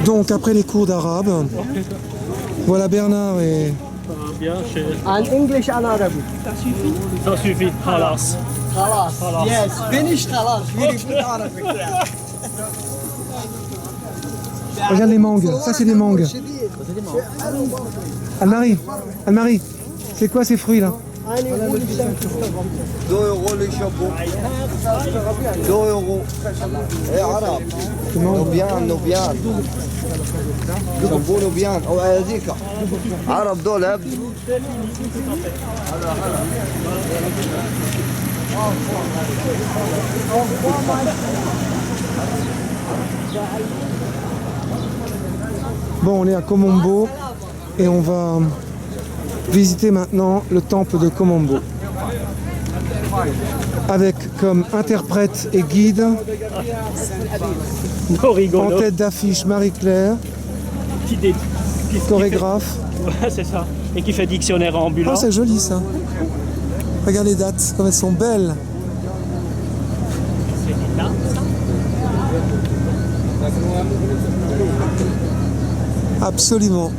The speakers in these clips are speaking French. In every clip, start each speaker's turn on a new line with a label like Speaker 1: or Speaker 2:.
Speaker 1: Donc après les cours d'arabe, voilà Bernard et...
Speaker 2: Bien,
Speaker 3: En English and Arabic.
Speaker 2: ça suffit. Halas.
Speaker 3: Khalas. Yes, finish khalas. Very good Arabic.
Speaker 1: Regarde les mangues, ça c'est des mangues. Anne-Marie, c'est quoi ces fruits là?
Speaker 4: 2 euros les chapeaux. 2 euros. Et arabe. نوبيان. شابو نوبيان او هذيك. عرب دول عبد.
Speaker 1: Bon, on est à Komombo et on va visiter maintenant le temple de Komombo. Avec comme interprète et guide, en tête d'affiche Marie-Claire, chorégraphe.
Speaker 2: Ouais, c'est ça. Et qui fait dictionnaire ambulant.
Speaker 1: Oh, c'est joli ça. Regarde les dates, comme elles sont belles. Absolument.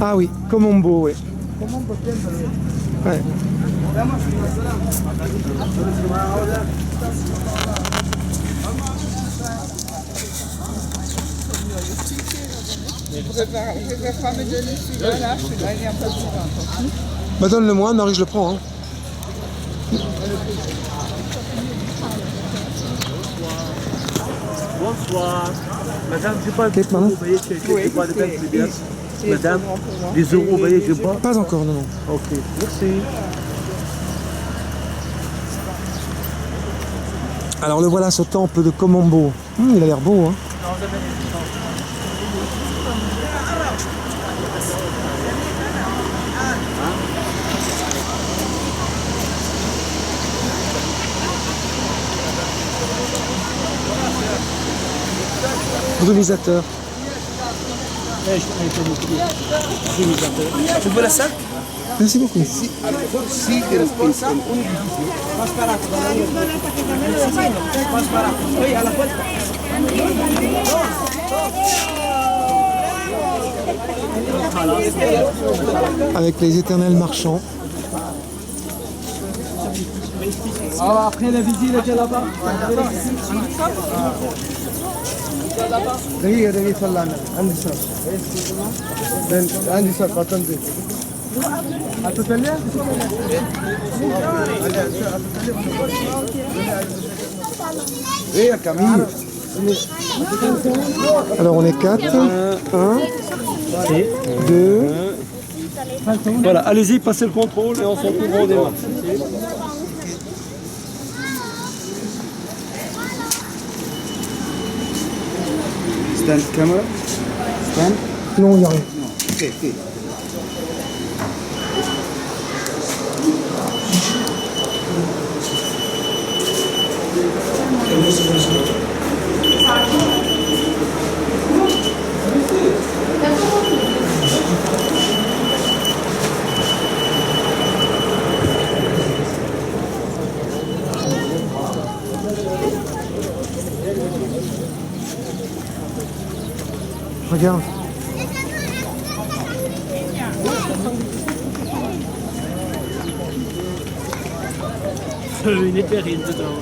Speaker 1: Ah oui, Komombo, oui. Ouais. Bah donne-le-moi, Marie, je le prends. Hein.
Speaker 2: Bonsoir. Madame, je pas
Speaker 1: Kate, maman.
Speaker 2: Madame, des euros, vous voyez, je pas.
Speaker 1: Pas encore, non, non.
Speaker 2: Ok, merci.
Speaker 1: Alors le voilà, ce temple de Komombo. Il a l'air beau, hein. Brumisateur.
Speaker 4: Tu veux la salle?
Speaker 1: Merci beaucoup. Avec les éternels marchands.
Speaker 3: Alors après la visite, elle est là-bas. دقيقة طلع عندي صف عندي صف هتنزل هتطلع ايه يا كميل
Speaker 1: Alors on est 4. 1, 2.
Speaker 2: Voilà, allez-y, passez le contrôle et on se retrouve au débat.
Speaker 4: Stand camera. Stand.
Speaker 1: Non, il n'y a rien.
Speaker 4: Ok.
Speaker 1: Regarde.
Speaker 2: Une épérine dedans.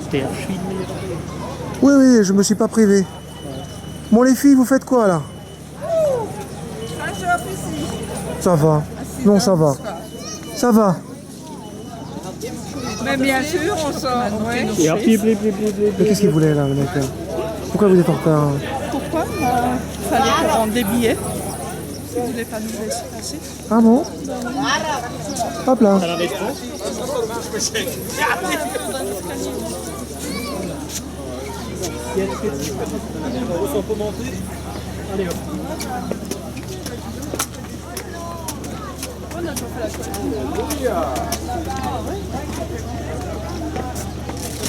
Speaker 2: C'était archi.
Speaker 1: Oui, oui, je me suis pas privé. Bon les filles, vous faites quoi là? Ça va. Non, ça va. Ça va.
Speaker 5: Mais bien sûr, on sort. Ouais.
Speaker 2: Et hop, blip.
Speaker 1: Mais qu'est-ce qu'il voulait là, le mec là? Pourquoi vous êtes en retard?
Speaker 5: Pourquoi il fallait qu'on rende des billets. Si vous ne voulez pas nous laisser passer.
Speaker 1: Ah bon? Hop là.
Speaker 2: On peut monter. Allez hop.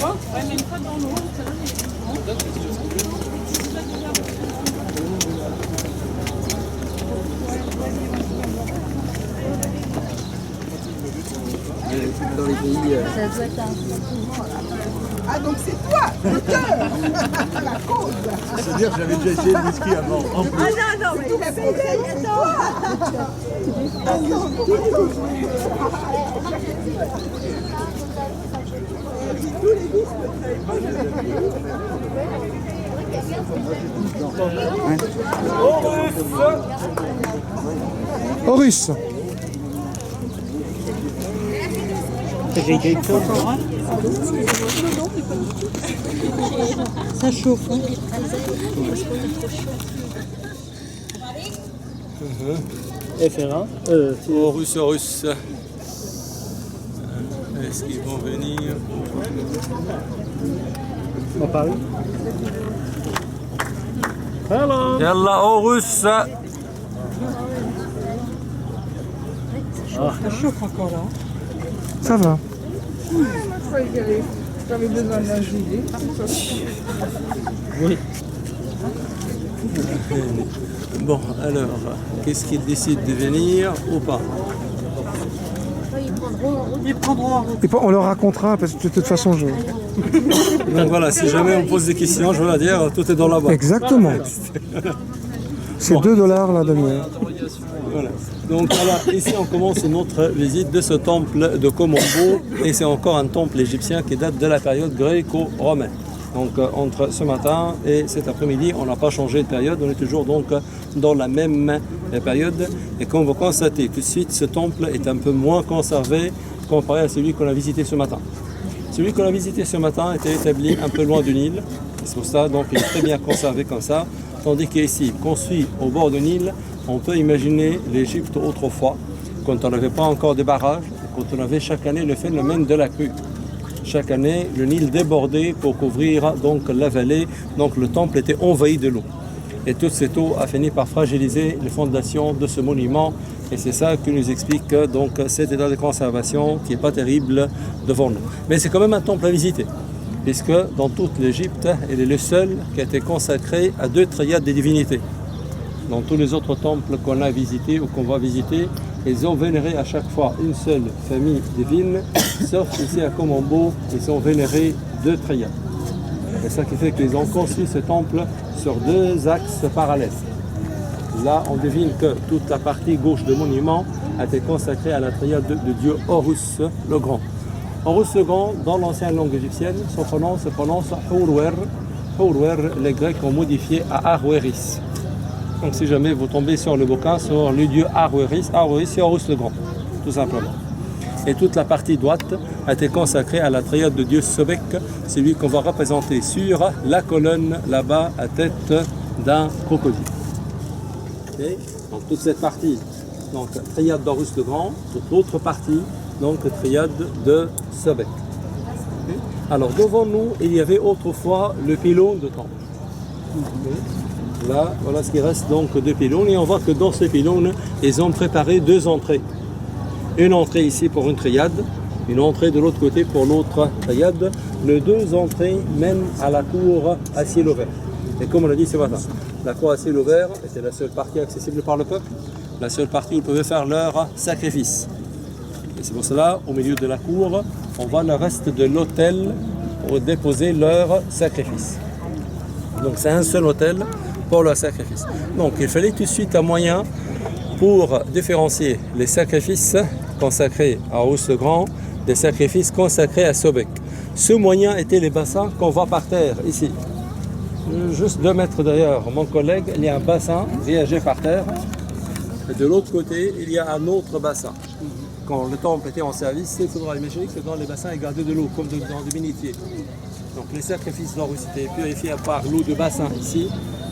Speaker 4: Dans les pays.
Speaker 5: Ah, donc c'est toi, l'auteur. La cause.
Speaker 2: C'est-à-dire que j'avais déjà essayé le whisky avant. En plus.
Speaker 5: Ah non, mais il a fait
Speaker 1: Horus.
Speaker 6: Ça chauffe. Hein.
Speaker 2: F1. Horus, Horus. Est-ce qu'ils vont venir? À Paris. Hello. Yalla, Horus.
Speaker 6: Ça chauffe encore là.
Speaker 1: Ça va.
Speaker 5: J'avais besoin d'un gilet.
Speaker 2: Oui. Bon, alors, qu'est-ce qu'ils décident de venir ou pas?
Speaker 6: Ils prendront en route.
Speaker 1: Et on leur racontera parce que de toute façon je.
Speaker 2: Donc voilà, si jamais on pose des questions, je veux la dire, tout est dans la boîte.
Speaker 1: Exactement. C'est
Speaker 2: Bon.
Speaker 1: 2 $ la demi-heure.
Speaker 2: Voilà. Donc voilà, ici on commence notre visite de ce temple de Komombo et c'est encore un temple égyptien qui date de la période gréco-romaine. Donc entre ce matin et cet après-midi, on n'a pas changé de période, on est toujours donc dans la même période. Et comme vous constatez tout de suite, ce temple est un peu moins conservé comparé à celui qu'on a visité ce matin. Celui qu'on a visité ce matin était établi un peu loin du Nil, c'est pour ça donc il est très bien conservé comme ça. Tandis qu'ici, construit au bord du Nil, on peut imaginer l'Égypte autrefois, quand on n'avait pas encore de barrages, quand on avait chaque année le phénomène de la crue. Chaque année, le Nil débordait pour couvrir donc la vallée, donc le temple était envahi de l'eau. Et toute cette eau a fini par fragiliser les fondations de ce monument, et c'est ça qui nous explique donc cet état de conservation qui n'est pas terrible devant nous. Mais c'est quand même un temple à visiter, puisque dans toute l'Égypte, il est le seul qui a été consacré à 2 triades de divinités. Dans tous les autres temples qu'on a visités ou qu'on va visiter, ils ont vénéré à chaque fois une seule famille divine, sauf ici à Komombo, ils ont vénéré 2 triades. C'est ça qui fait qu'ils ont construit ce temple sur 2 axes parallèles. Là, on devine que toute la partie gauche du monument a été consacrée à la triade de dieu Horus le Grand. Horus le Grand, dans l'ancienne langue égyptienne, son prénom se prononce Horwer. Horwer, les Grecs ont modifié à Arweris. Donc si jamais vous tombez sur le bouquin, sur le dieu Arweris, Arweris c'est Horus le Grand, tout simplement. Et toute la partie droite a été consacrée à la triade de dieu Sobek, celui qu'on va représenter sur la colonne là-bas à tête d'un crocodile. Okay. Donc toute cette partie, donc triade d'Horus le Grand, toute l'autre partie, donc triade de Sobek. Okay. Alors devant nous, il y avait autrefois le pylône de temple. Okay. Là, voilà ce qui reste donc de pylônes, et on voit que dans ce pylône, ils ont préparé 2 entrées. Une entrée ici pour une triade, une entrée de l'autre côté pour l'autre triade. Les 2 entrées mènent à la cour à ciel ouvert. Et comme on l'a dit ce matin, la cour à ciel ouvert était la seule partie accessible par le peuple, la seule partie où ils pouvaient faire leur sacrifice. Et c'est pour cela, au milieu de la cour, on voit le reste de l'autel pour déposer leur sacrifice. Donc c'est un seul autel pour leur sacrifice. Donc il fallait tout de suite un moyen pour différencier les sacrifices consacrés à Horus le Grand des sacrifices consacrés à Sobek. Ce moyen était les bassins qu'on voit par terre ici. Juste 2 mètres derrière mon collègue, il y a un bassin riagé par terre. Et de l'autre côté, il y a un autre bassin. Quand le temple était en service, il faudra imaginer que dans les bassins, il gardait de l'eau, comme dans des bénitiers. Donc les sacrifices d'Horus étaient purifiés par l'eau de bassin ici.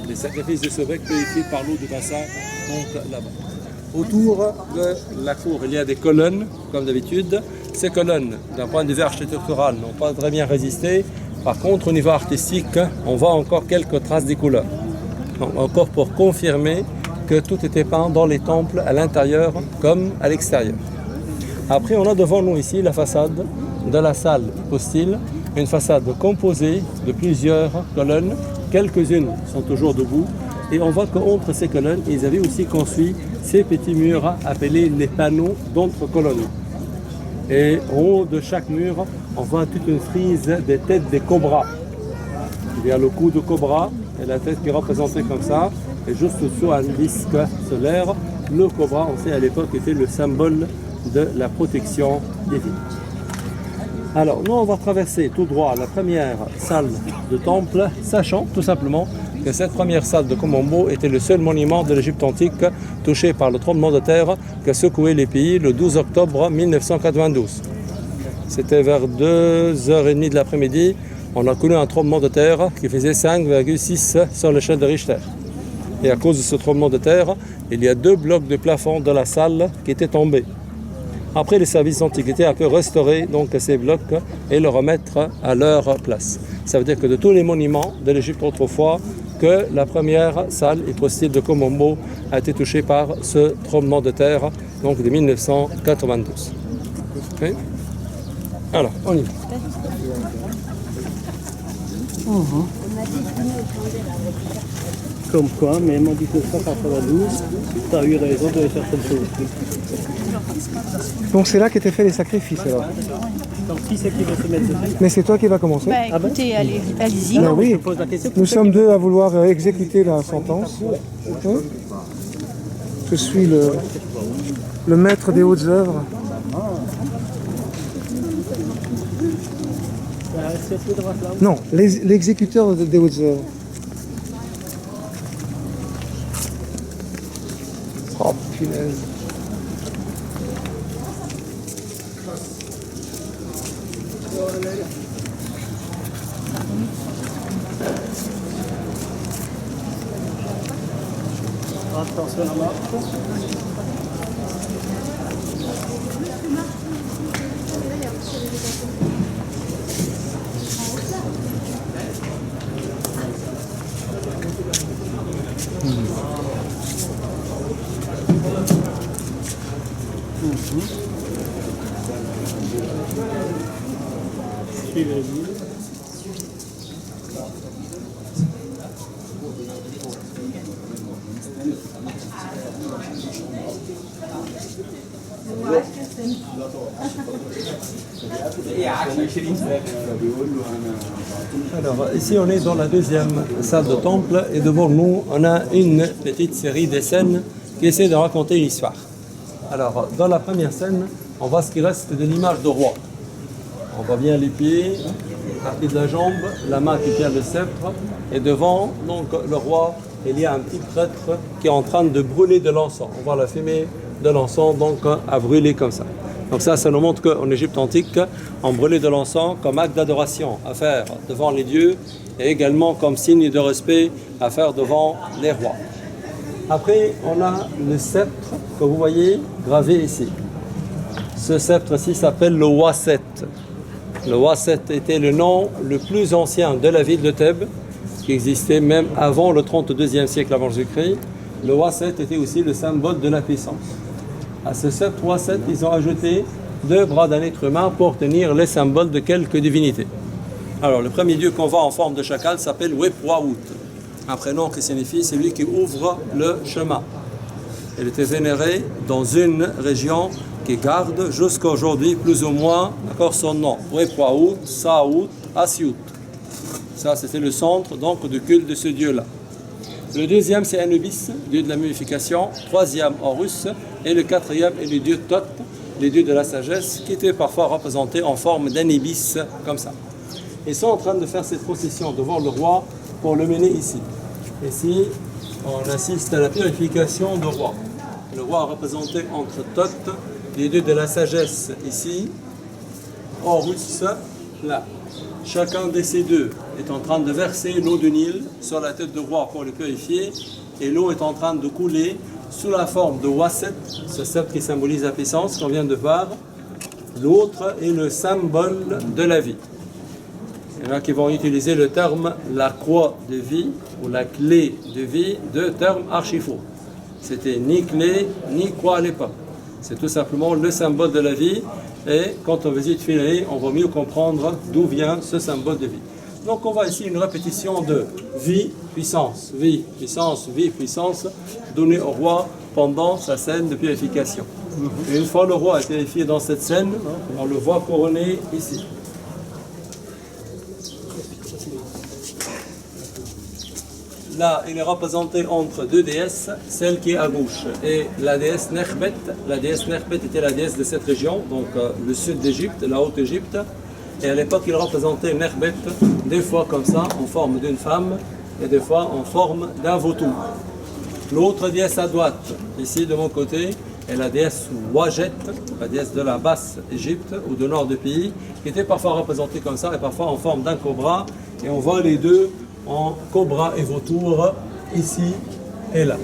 Speaker 2: Les sacrifices de Sobek purifiés par l'eau de bassin, donc là-bas. Autour de la cour, il y a des colonnes, comme d'habitude. Ces colonnes, d'un point de vue architectural, n'ont pas très bien résisté. Par contre, au niveau artistique, on voit encore quelques traces des couleurs. Donc, encore pour confirmer que tout était peint dans les temples, à l'intérieur comme à l'extérieur. Après, on a devant nous ici la façade de la salle hypostyle, une façade composée de plusieurs colonnes. Quelques-unes sont toujours debout. Et on voit qu'entre ces colonnes, ils avaient aussi construit ces petits murs appelés les panneaux d'entre-colonnes. Et en haut de chaque mur, on voit toute une frise des têtes des cobras. Il y a le cou de cobra et la tête qui est représentée comme ça. Et juste au-dessous, un disque solaire. Le cobra, on sait à l'époque, était le symbole de la protection divine. Alors, nous, on va traverser tout droit la première salle de temple, sachant tout simplement que cette première salle de Komombo était le seul monument de l'Égypte antique touché par le tremblement de terre qui a secoué les pays le 12 octobre 1992. C'était vers 2h30 de l'après-midi. On a connu un tremblement de terre qui faisait 5,6 sur l'échelle de Richter. Et à cause de ce tremblement de terre, il y a 2 blocs de plafond de la salle qui étaient tombés. Après, les services d'antiquité ont pu restaurer donc ces blocs et le remettre à leur place. Ça veut dire que de tous les monuments de l'Égypte autrefois, que la première salle hypostyle de Komombo a été touchée par ce tremblement de terre donc de 1992. Okay. Alors, on y va.
Speaker 7: Comme quoi, même en 1992, tu as eu raison de certaines choses.
Speaker 1: Donc c'est là qu'étaient faits les sacrifices alors.
Speaker 7: Donc qui c'est qui va se mettre dessus?
Speaker 1: Mais c'est toi qui vas commencer.
Speaker 8: Bah écoutez, allez-y.
Speaker 1: Ben oui.
Speaker 7: Je pose la question.
Speaker 1: Nous sommes 2 à vouloir exécuter la sentence. Hein? Je suis le maître des hautes œuvres. Non, l'exécuteur des hautes œuvres. Oh punaise.
Speaker 7: Attention à la marque. Suivez le guide.
Speaker 2: Alors, ici, on est dans la deuxième salle de temple et devant nous, on a une petite série de scènes qui essaient de raconter une histoire. Alors, dans la première scène, on voit ce qui reste de l'image de roi. On voit bien les pieds, une partie de la jambe, la main qui tient le sceptre, et devant donc, le roi, il y a un petit prêtre qui est en train de brûler de l'encens. On voit la fumée de l'encens donc à brûler comme ça. Donc ça nous montre qu'en Égypte antique, on brûlait de l'encens comme acte d'adoration à faire devant les dieux et également comme signe de respect à faire devant les rois. Après, on a le sceptre que vous voyez gravé ici. Ce sceptre-ci s'appelle le Wasset. Le Wasset était le nom le plus ancien de la ville de Thèbes, qui existait même avant le 32e siècle avant Jésus-Christ. Le Wasset était aussi le symbole de la puissance. À ce sceptre Wasset, ils ont ajouté 2 bras d'un être humain pour tenir les symboles de quelques divinités. Alors, le premier dieu qu'on voit en forme de chacal s'appelle Wepwaout, un prénom qui signifie celui qui ouvre le chemin. Il était vénéré dans une région qui garde jusqu'à aujourd'hui plus ou moins son nom. Wepwaout, Saout, Asiout. Ça, c'était le centre donc du culte de ce dieu-là. Le deuxième, c'est Anubis, dieu de la mumification. Troisième, Horus. Et le quatrième est le dieu Thoth, le dieu de la sagesse, qui était parfois représenté en forme d'anubis, comme ça. Ils sont en train de faire cette procession devant le roi pour le mener ici. Ici, on assiste à la purification du roi. Le roi est représenté entre Thoth, les dieux de la sagesse, ici, Horus, là. Chacun de ces deux est en train de verser l'eau du Nil sur la tête du roi pour le purifier, et l'eau est en train de couler sous la forme de Wasset, ce sceptre qui symbolise la puissance qu'on vient de voir. L'autre est le symbole de la vie. Il y en a qui vont utiliser le terme la croix de vie ou la clé de vie, 2 termes archi-faux. C'était ni clé ni croix à l'époque. C'est tout simplement le symbole de la vie. Et quand on visite Philae, on va mieux comprendre d'où vient ce symbole de vie. Donc on voit ici une répétition de vie, puissance, donnée au roi pendant sa scène de purification. Et une fois le roi est purifié dans cette scène, on le voit couronné ici. Là, il est représenté entre deux déesses, celle qui est à gauche et la déesse Nekhbet. La déesse Nekhbet était la déesse de cette région, donc le sud d'Égypte, la Haute-Égypte. Et à l'époque, il représentait Nekhbet des fois comme ça, en forme d'une femme, et des fois en forme d'un vautour. L'autre déesse à droite, ici de mon côté, est la déesse Wajet, la déesse de la basse Égypte ou du nord du pays, qui était parfois représentée comme ça et parfois en forme d'un cobra. Et on voit les deux en cobra et vautour, ici et là.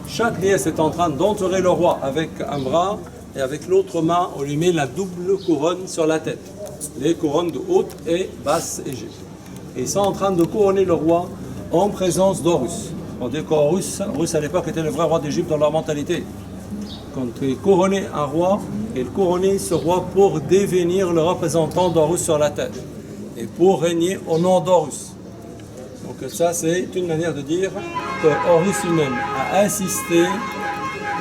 Speaker 2: Chaque déesse est en train d'entourer le roi avec un bras et avec l'autre main, on lui met la double couronne sur la tête. Les couronnes de haute et basse Égypte. Et ils sont en train de couronner le roi en présence d'Horus. On dit qu'Horus à l'époque était le vrai roi d'Égypte dans leur mentalité. Quand ils couronnaient un roi, ils couronnaient ce roi pour devenir le représentant d'Horus sur la tête et pour régner au nom d'Horus. Donc ça, c'est une manière de dire que Horus lui-même a assisté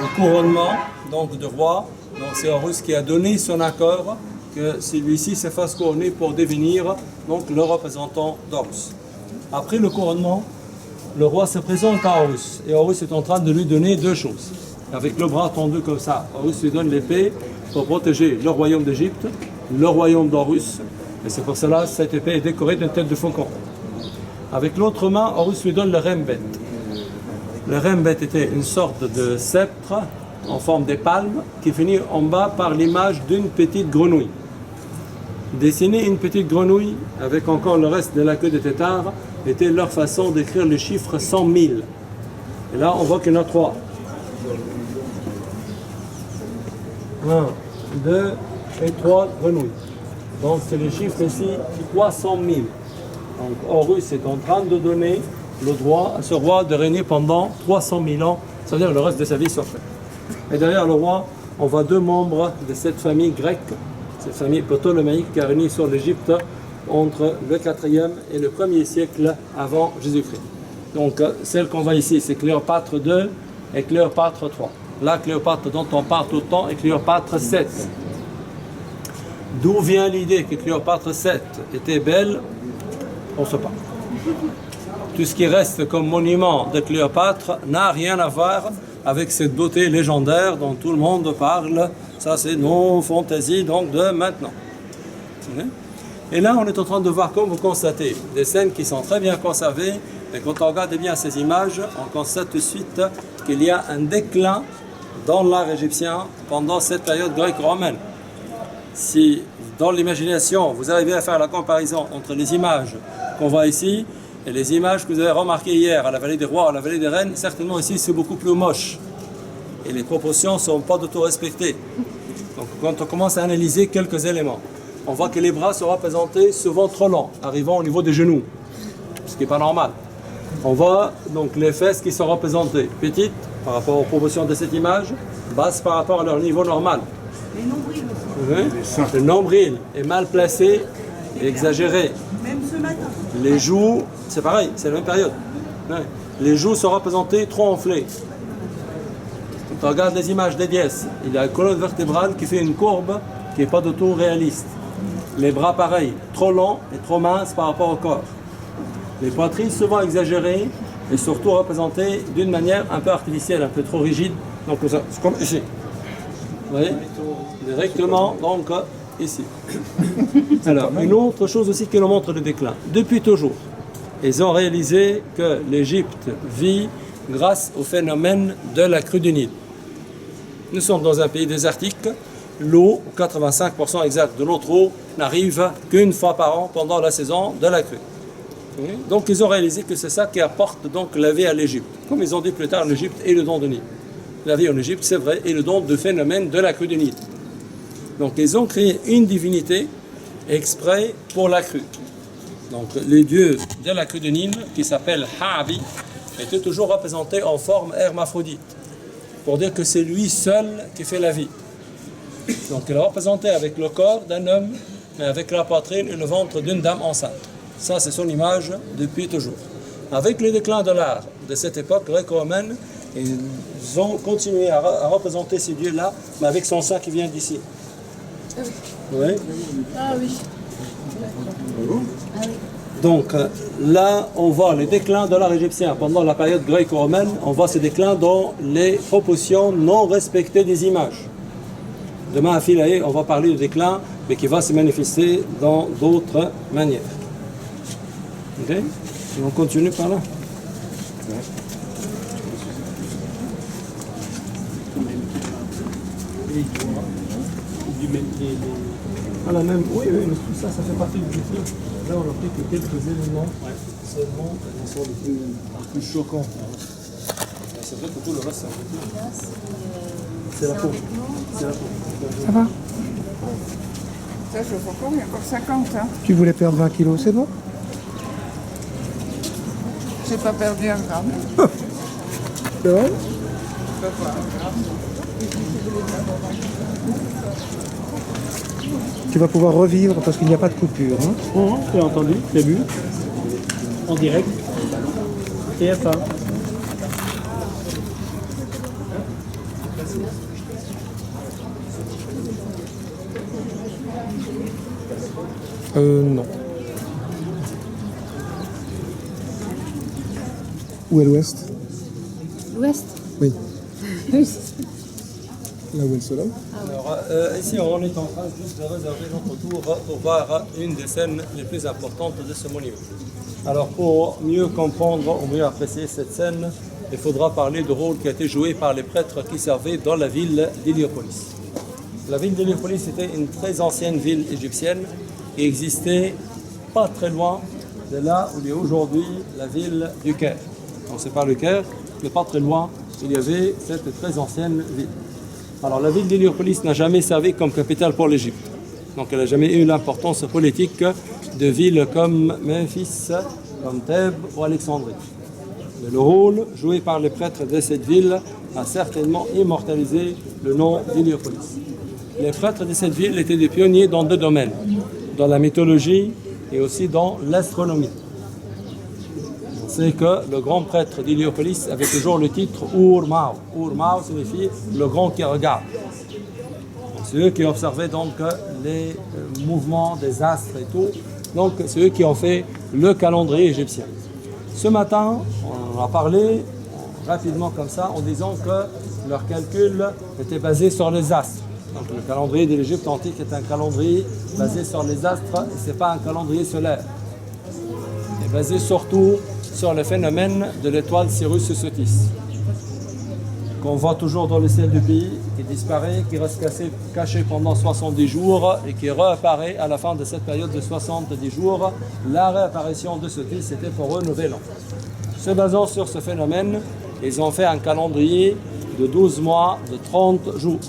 Speaker 2: au couronnement donc, de roi. Donc c'est Horus qui a donné son accord que celui-ci se fasse couronner pour devenir donc, le représentant d'Horus. Après le couronnement, le roi se présente à Horus. Et Horus est en train de lui donner deux choses. Avec le bras tendu comme ça, Horus lui donne l'épée pour protéger le royaume d'Égypte, le royaume d'Horus. Et c'est pour cela que cette épée est décorée d'une tête de faucon. Avec l'autre main, Horus lui donne le rembet. Le rembet était une sorte de sceptre en forme de palme qui finit en bas par l'image d'une petite grenouille. Dessiner une petite grenouille avec encore le reste de la queue de tétard était leur façon d'écrire le chiffre 100 000. Et là, on voit qu'il y en a 3. 1, 2 et 3 grenouilles. Donc c'est le chiffre ici 300 000. Donc Horus est en train de donner le droit à ce roi de régner pendant 300 000 ans, c'est-à-dire le reste de sa vie sur terre. Et derrière le roi, on voit deux membres de cette famille grecque, cette famille ptolémaïque qui a régné sur l'Égypte entre le 4e et le 1er siècle avant Jésus-Christ. Donc celle qu'on voit ici, c'est Cléopâtre II et Cléopâtre III. La Cléopâtre dont on parle tout le temps est Cléopâtre VII. D'où vient l'idée que Cléopâtre VII était belle? On ne sait pas. Tout ce qui reste comme monument de Cléopâtre n'a rien à voir avec cette beauté légendaire dont tout le monde parle. Ça, c'est nos fantaisies donc de maintenant. Et là, on est en train de voir, comme vous constatez, des scènes qui sont très bien conservées. Et quand on regarde bien ces images, on constate tout de suite qu'il y a un déclin dans l'art égyptien pendant cette période grecque-romaine. Si dans l'imagination, vous arrivez à faire la comparaison entre les images qu'on voit ici et les images que vous avez remarquées hier à la vallée des rois, à la vallée des reines, certainement ici c'est beaucoup plus moche. Et les proportions ne sont pas du tout respectées. Donc quand on commence à analyser quelques éléments, on voit que les bras sont représentés souvent trop longs, arrivant au niveau des genoux, ce qui n'est pas normal. On voit donc les fesses qui sont représentées petites par rapport aux proportions de cette image, basses par rapport à leur niveau normal.
Speaker 6: Les nombrils aussi.
Speaker 2: Le nombril est mal placé et exagéré.
Speaker 6: Même ce matin.
Speaker 2: Les joues, c'est pareil, c'est la même période. Les joues sont représentées trop enflées. Quand on regarde les images des dièses, il y a une colonne vertébrale qui fait une courbe qui n'est pas du tout réaliste. Les bras pareil, trop longs et trop minces par rapport au corps. Les poitrines souvent exagérées et surtout représentées d'une manière un peu artificielle, un peu trop rigide. Donc comme ça, c'est comme ici. Vous voyez? Directement, donc ici. Alors, une autre chose aussi qui nous montre le déclin. Depuis toujours, ils ont réalisé que l'Égypte vit grâce au phénomène de la crue du Nil. Nous sommes dans un pays désertique. L'eau, 85% exact de notre eau, n'arrive qu'une fois par an pendant la saison de la crue. Donc ils ont réalisé que c'est ça qui apporte donc la vie à l'Égypte. Comme ils ont dit plus tard, l'Égypte est le don de Nil. La vie en Égypte, c'est vrai, est le don du phénomène de la crue du Nil. Donc ils ont créé une divinité exprès pour la crue. Donc le dieu de la crue du Nil, qui s'appelle Ha'abi, était toujours représenté en forme hermaphrodite, pour dire que c'est lui seul qui fait la vie. Donc elle est représentée avec le corps d'un homme, mais avec la poitrine et le ventre d'une dame enceinte. Ça, c'est son image depuis toujours. Avec le déclin de l'art de cette époque gréco-romaine, ils ont continué à représenter ces dieux-là, mais avec son sein qui vient d'ici. Oui.
Speaker 5: Ah oui.
Speaker 2: Donc là, on voit les déclins de l'art égyptien. Pendant la période gréco-romaine, on voit ces déclins dans les proportions non respectées des images. Demain à Philae, on va parler du déclin, mais qui va se manifester dans d'autres manières. Ok? Et on continue par là. Ah, la même, oui, mais tout ça, ça fait partie du déclin. Là, on a pris que quelques éléments seulement, qui sont les plus choquants. C'est vrai que tout le reste, c'est la peau. C'est la peau.
Speaker 1: Ça va?
Speaker 5: Ça, je vois pas, il y a encore 50. Hein.
Speaker 1: Tu voulais perdre 20 kilos, c'est bon?
Speaker 5: J'ai pas perdu un gramme.
Speaker 1: C'est vrai? Tu vas pouvoir revivre parce qu'il n'y a pas de coupure. Hein?
Speaker 7: J'ai entendu, j'ai vu. En direct. TF1.
Speaker 1: Non. Où est l'ouest?
Speaker 8: L'ouest.
Speaker 1: Oui. Là où est le soleil?
Speaker 2: Alors, ici, on est en train juste de réserver notre tour pour voir une des scènes les plus importantes de ce monument. Alors, pour mieux comprendre ou mieux apprécier cette scène, il faudra parler du rôle qui a été joué par les prêtres qui servaient dans la ville d'Héliopolis. La ville d'Héliopolis était une très ancienne ville égyptienne qui existait pas très loin de là où il y a aujourd'hui la ville du Caire. Donc, c'est pas le Caire, mais pas très loin, il y avait cette très ancienne ville. Alors la ville d'Héliopolis n'a jamais servi comme capitale pour l'Égypte. Donc elle n'a jamais eu l'importance politique de villes comme Memphis, comme Thèbes ou Alexandrie. Mais le rôle joué par les prêtres de cette ville a certainement immortalisé le nom d'Héliopolis. Les prêtres de cette ville étaient des pionniers dans deux domaines, dans la mythologie et aussi dans l'astronomie. On sait que le grand prêtre d'Héliopolis avait toujours le titre Ur-Mao. Ur-Mao signifie le grand qui regarde. C'est eux qui observaient donc les mouvements des astres et tout. Donc c'est eux qui ont fait le calendrier égyptien. Ce matin, on a parlé rapidement comme ça en disant que leur calcul était basé sur les astres. Donc le calendrier de l'Égypte antique est un calendrier basé sur les astres et ce n'est pas un calendrier solaire. Il est basé surtout sur le phénomène de l'étoile Sirius Sotis, qu'on voit toujours dans le ciel du pays, qui disparaît, qui reste caché pendant 70 jours et qui réapparaît à la fin de cette période de 70 jours. La réapparition de Sotis, c'était pour eux Nouvel An. Se basant sur ce phénomène, ils ont fait un calendrier de 12 mois, de 30 jours.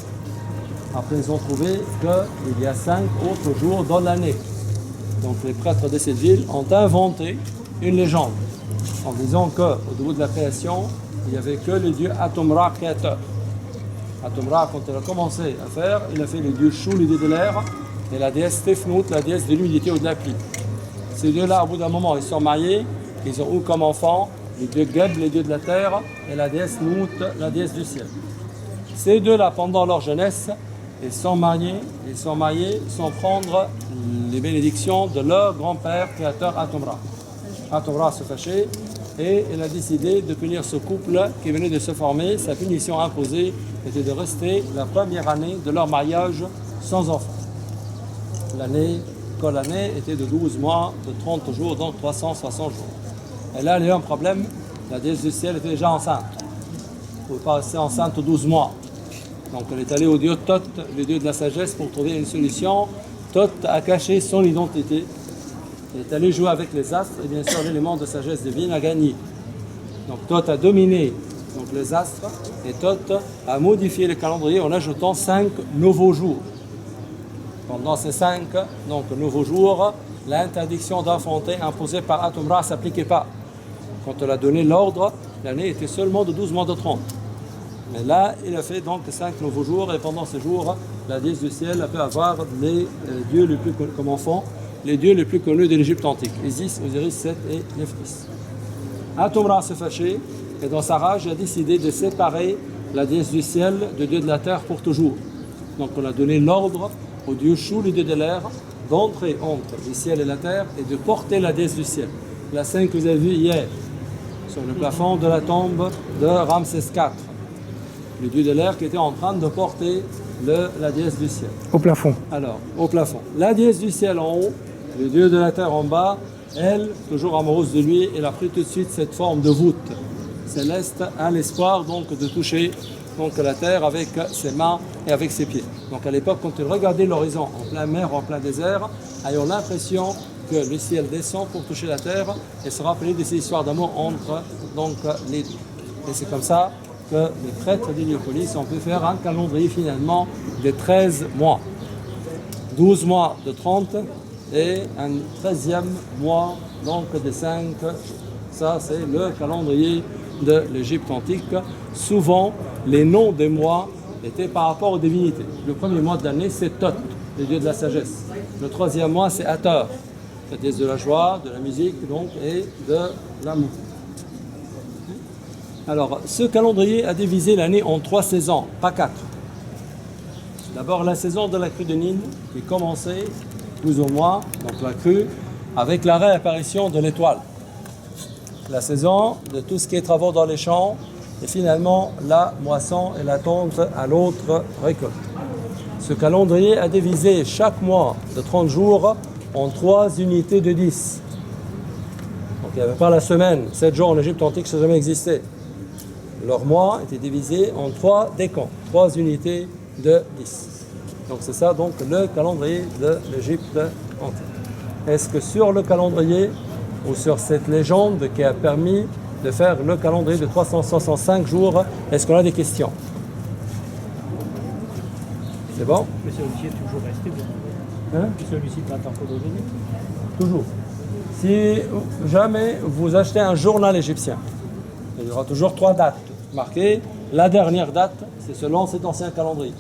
Speaker 2: Après, ils ont trouvé qu'il y a 5 autres jours dans l'année. Donc les prêtres de cette ville ont inventé une légende en disant qu'au début de la création, il n'y avait que le dieu Atum-Ra créateur. Atum-Ra, quand il a commencé à faire, il a fait le dieu Shu, le dieu de l'air, et la déesse Tefnut, la déesse de l'humidité ou de la pluie. Ces dieux-là, au bout d'un moment, ils sont mariés, ils ont eu comme enfants le dieu Geb, le dieu de la terre, et la déesse Nout, la déesse du ciel. Ces deux-là, pendant leur jeunesse, ils sont mariés sans prendre les bénédictions de leur grand-père créateur Atum-Ra. Atum-Ra se fâchait et il a décidé de punir ce couple qui venait de se former. Sa punition imposée était de rester la première année de leur mariage sans enfant. L'année était de 12 mois, de 30 jours, donc 360 jours. Et là, il y a eu un problème. La déesse du ciel était déjà enceinte. Il ne pouvait pas rester enceinte 12 mois. Donc elle est allée au dieu Thoth, le dieu de la sagesse, pour trouver une solution. Thoth a caché son identité. Il est allé jouer avec les astres et bien sûr l'élément de sagesse divine a gagné. Donc Thoth a dominé donc, les astres et Thoth a modifié le calendrier en ajoutant 5 nouveaux jours. Pendant ces 5 donc, nouveaux jours, l'interdiction d'enfanter imposée par Atum-Ra ne s'appliquait pas. Quand elle a donné l'ordre, l'année était seulement de 12 mois de 30. Mais là, il a fait donc 5 nouveaux jours et pendant ce jour, la déesse du ciel a pu avoir les dieux les plus connus comme enfants, les dieux les plus connus de l'Égypte antique, Isis, Osiris, Seth et Nephthys. Atumra s'est fâché et dans sa rage, il a décidé de séparer la déesse du ciel de Dieu de la terre pour toujours. Donc on a donné l'ordre au dieu Chou, le dieu de l'air, d'entrer entre le ciel et la terre et de porter la déesse du ciel. La scène que vous avez vue hier sur le plafond de la tombe de Ramsès IV, le dieu de l'air qui était en train de porter la déesse du ciel.
Speaker 1: Au plafond.
Speaker 2: Alors, au plafond. La déesse du ciel en haut, le dieu de la terre en bas, elle, toujours amoureuse de lui, elle a pris tout de suite cette forme de voûte céleste à l'espoir donc de toucher donc, la terre avec ses mains et avec ses pieds. Donc à l'époque, quand il regardait l'horizon en plein mer, en plein désert, ayant l'impression que le ciel descend pour toucher la terre et se rappeler de ces histoires d'amour entre donc, les deux. Et c'est comme ça que les prêtres d'Héliopolis ont pu faire un calendrier finalement de 13 mois. 12 mois de 30 et un 13e mois donc de 5. Ça, c'est le calendrier de l'Égypte antique. Souvent, les noms des mois étaient par rapport aux divinités. Le premier mois de l'année, c'est Thoth, le dieu de la sagesse. Le 3e mois, c'est Hathor, la déesse de la joie, de la musique donc, et de l'amour. Alors, ce calendrier a divisé l'année en 3 saisons, pas 4. D'abord, la saison de la crue de Nil, qui commençait plus ou moins, donc la crue, avec la réapparition de l'étoile. La saison de tout ce qui est travaux dans les champs, et finalement la moisson et la tonte à l'autre récolte. Ce calendrier a divisé chaque mois de 30 jours en 3 unités de 10. Donc il n'y avait pas la semaine, 7 jours en Égypte antique, ça n'a jamais existé. Leur mois était divisé en 3 décans, 3 unités de 10. Donc c'est ça donc le calendrier de l'Égypte antique. Est-ce que sur le calendrier ou sur cette légende qui a permis de faire le calendrier de 365 jours, est-ce qu'on a des questions? C'est bon?
Speaker 7: Mais celui-ci est toujours resté.
Speaker 2: Hein?
Speaker 7: Celui-ci pas encore donné.
Speaker 2: Toujours. Si jamais vous achetez un journal égyptien, il y aura toujours 3 dates marquées. La dernière date, c'est selon cet ancien calendrier.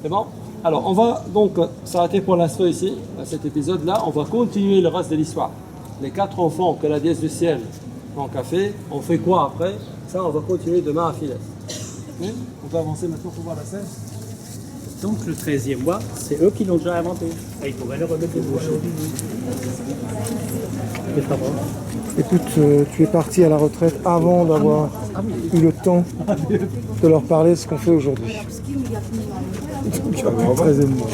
Speaker 2: C'est bon? Alors, on va donc s'arrêter pour l'instant ici, à cet épisode-là. On va continuer le reste de l'histoire. Les 4 enfants que la déesse du ciel a fait, on fait quoi après? Ça, on va continuer demain à Philet. On peut avancer maintenant pour voir la scène.
Speaker 7: Donc le 13e mois, c'est eux qui l'ont déjà inventé. Et ils pourraient le remettre des bouches. C'est pas bon.
Speaker 1: Écoute, tu es parti à la retraite avant d'avoir eu le temps de leur parler de ce qu'on fait aujourd'hui. Très émouvant.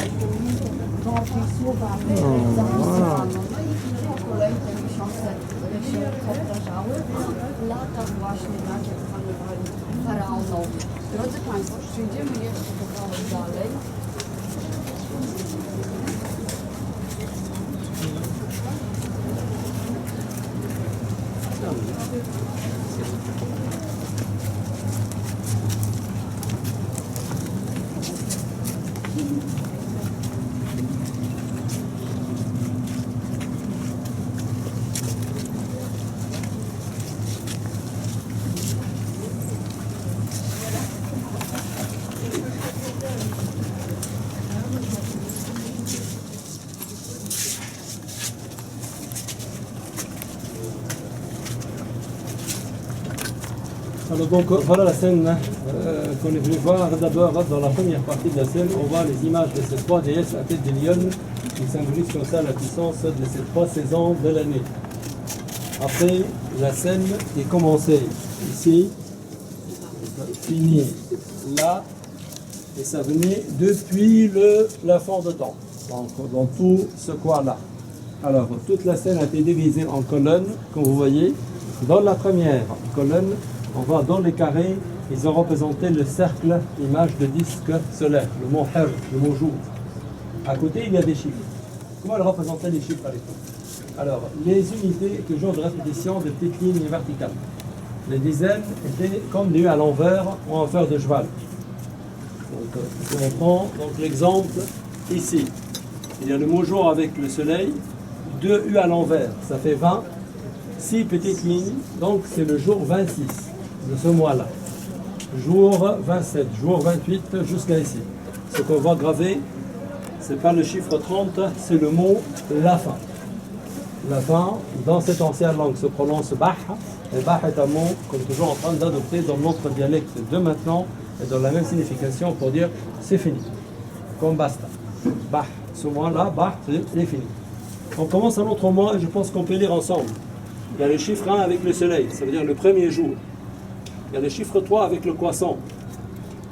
Speaker 1: Voilà.
Speaker 9: Drodzy Państwo, przyjdziemy jeszcze kawałek dalej.
Speaker 2: Alors donc voilà la scène qu'on est venu voir. D'abord dans la première partie de la scène, on voit les images de ces 3 déesses à tête de lion qui symbolisent comme ça la puissance de ces 3 saisons de l'année. Après la scène qui est commencée ici, finie là, et ça venait depuis la fin de temps, donc dans tout ce coin-là. Alors toute la scène a été divisée en colonnes, comme vous voyez. Dans la première colonne, on voit dans les carrés, ils ont représenté le cercle, image de disque solaire, le mot Her, le mot jour. À côté, il y a des chiffres. Comment ils représentaient les chiffres à l'époque? Alors, les unités, toujours de répétition de petites lignes verticales. Les dizaines étaient comme des U à l'envers ou en fer de cheval. Donc, on prend l'exemple ici. Il y a le mot jour avec le soleil, 2 U à l'envers, ça fait 20. 6 petites lignes, donc c'est le jour 26. de ce mois-là. Jour 27, jour 28 jusqu'à ici. Ce qu'on va graver, c'est pas le chiffre 30, c'est le mot la fin. La fin, dans cette ancienne langue, se prononce bah. Et bah est un mot qu'on est toujours en train d'adopter dans notre dialecte de maintenant et dans la même signification pour dire c'est fini. Comme basta. Bah, ce mois-là, bah, c'est fini. On commence un autre mois et je pense qu'on peut lire ensemble. Il y a le chiffre 1 avec le soleil, ça veut dire le premier jour. Il y a le chiffre 3 avec le croissant.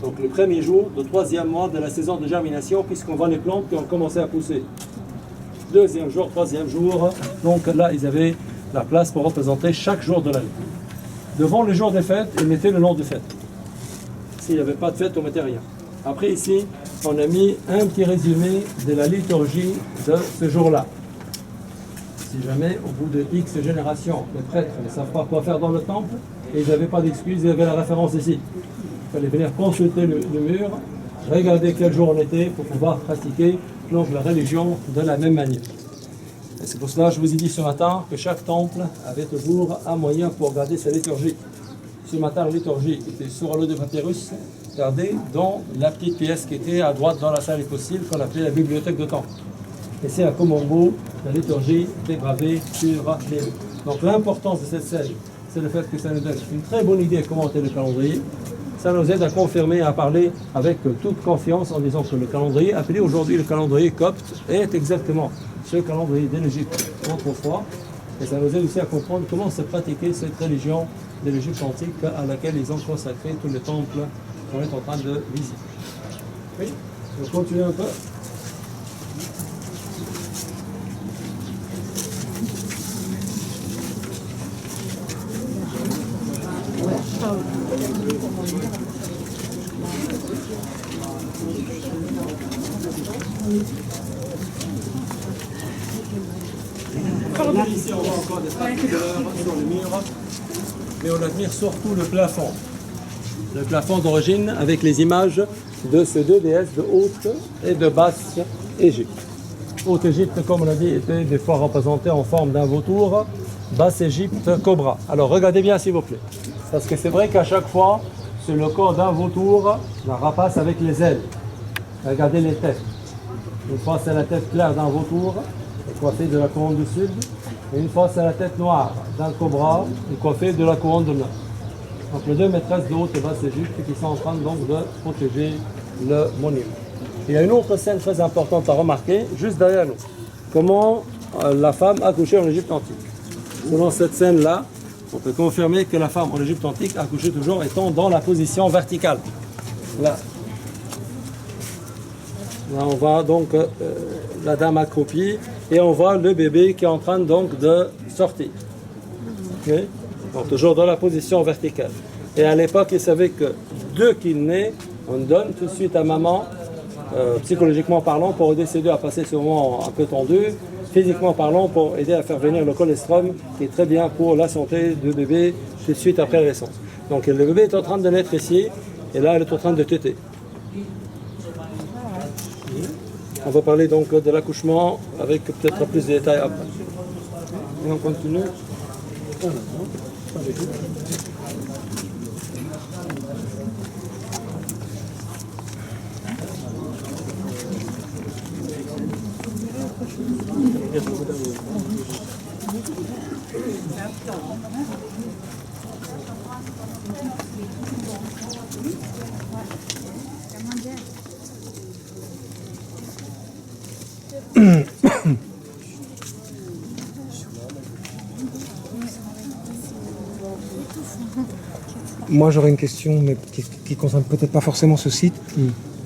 Speaker 2: Donc le premier jour du troisième mois de la saison de germination, puisqu'on voit les plantes qui ont commencé à pousser. Deuxième jour, troisième jour. Donc là, ils avaient la place pour représenter chaque jour de l'année. Devant le jour des fêtes, ils mettaient le nom de fête. S'il n'y avait pas de fête, on ne mettait rien. Après ici, on a mis un petit résumé de la liturgie de ce jour-là. Si jamais, au bout de X générations, les prêtres ne savent pas quoi faire dans le temple, et ils n'avaient pas d'excuses, ils avaient la référence ici. Il fallait venir consulter le mur, regarder quel jour on était pour pouvoir pratiquer donc, la religion de la même manière. Et c'est pour cela que je vous ai dit ce matin que chaque temple avait toujours un moyen pour garder sa liturgie. Ce matin, la liturgie était sur l'eau de papyrus, gardée dans la petite pièce qui était à droite dans la salle écosile qu'on appelait la bibliothèque de temple. Et c'est à Komombo, la liturgie était gravée sur les murs. Donc l'importance de cette scène, c'est le fait que ça nous donne une très bonne idée de comment était le calendrier. Ça nous aide à confirmer, à parler avec toute confiance en disant que le calendrier, appelé aujourd'hui le calendrier copte, est exactement ce calendrier de l'Égypte autrefois. Et ça nous aide aussi à comprendre comment se pratiquait cette religion de l'Égypte antique à laquelle ils ont consacré tous les temples qu'on est en train de visiter. Oui, on continue un peu. Ici, on voit encore des traces de couleurs sur le mur, mais on admire surtout le plafond. Le plafond d'origine avec les images de ces deux déesses de Haute et de Basse Égypte. Haute Égypte, comme on l'a dit, était des fois représentée en forme d'un vautour, Basse Égypte, cobra. Alors regardez bien s'il vous plaît, parce que c'est vrai qu'à chaque fois, c'est le corps d'un vautour, d'un rapace avec les ailes. Regardez les têtes. Une fois c'est la tête claire d'un vautour, coiffée de la couronne du sud, et une fois c'est la tête noire d'un cobra, coiffée de la couronne du nord. Donc les deux maîtresses de Haute et Basse Égypte qui sont en train donc de protéger le monument. Il y a une autre scène très importante à remarquer, juste derrière nous. Comment la femme accouchait en Égypte antique. Selon cette scène-là, on peut confirmer que la femme en Égypte antique accouchait toujours étant dans la position verticale. Là on voit donc la dame accroupie et on voit le bébé qui est en train donc de sortir. Okay? Donc toujours dans la position verticale. Et à l'époque, ils savaient que dès qu'il naît, on donne tout de suite à maman, psychologiquement parlant, pour aider ces deux à passer ce moment un peu tendu, physiquement parlant, pour aider à faire venir le cholestérol, qui est très bien pour la santé du bébé tout de suite après la naissance. Donc le bébé est en train de naître ici, et là elle est en train de téter. On va parler donc de l'accouchement avec peut-être plus de détails après. Et on continue.
Speaker 1: Moi, j'aurais une question, mais qui concerne peut-être pas forcément ce site.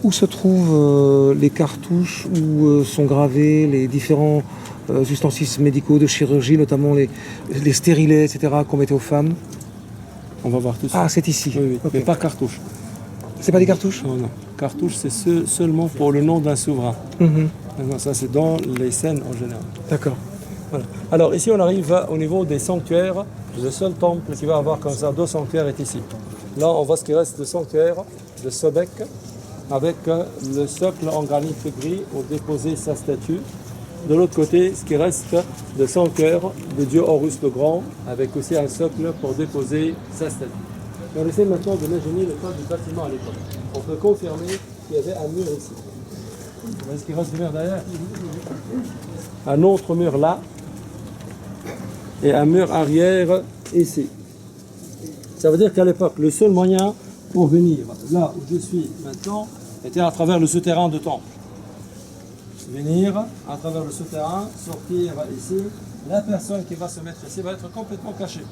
Speaker 1: Où se trouvent les cartouches où sont gravés les différents ustensiles médicaux de chirurgie, notamment les stérilets, etc., qu'on mettait aux femmes?
Speaker 2: On va voir tout ça.
Speaker 1: Ah, c'est ici.
Speaker 2: Oui,
Speaker 1: Okay.
Speaker 2: mais pas cartouche.
Speaker 1: C'est pas des cartouches?
Speaker 2: Non, non. Cartouche, c'est seulement pour le nom d'un souverain. Non, ça, c'est dans les scènes en général.
Speaker 1: D'accord.
Speaker 2: Voilà. Alors ici on arrive au niveau des sanctuaires. Le seul temple qui va avoir comme ça 2 sanctuaires est ici. Là on voit ce qui reste de sanctuaire de Sobek avec le socle en granit gris où déposer sa statue. De l'autre côté, ce qui reste de sanctuaire de dieu Horus le Grand avec aussi un socle pour déposer sa statue. On essaie maintenant d'imaginer le code du bâtiment à l'époque. On peut confirmer qu'il y avait un mur ici. Est-ce qu'il reste du mur derrière? Un autre mur là. Et un mur arrière ici. Ça veut dire qu'à l'époque, le seul moyen pour venir là où je suis maintenant était à travers le souterrain de temple. Venir à travers le souterrain, sortir ici. La personne qui va se mettre ici va être complètement cachée.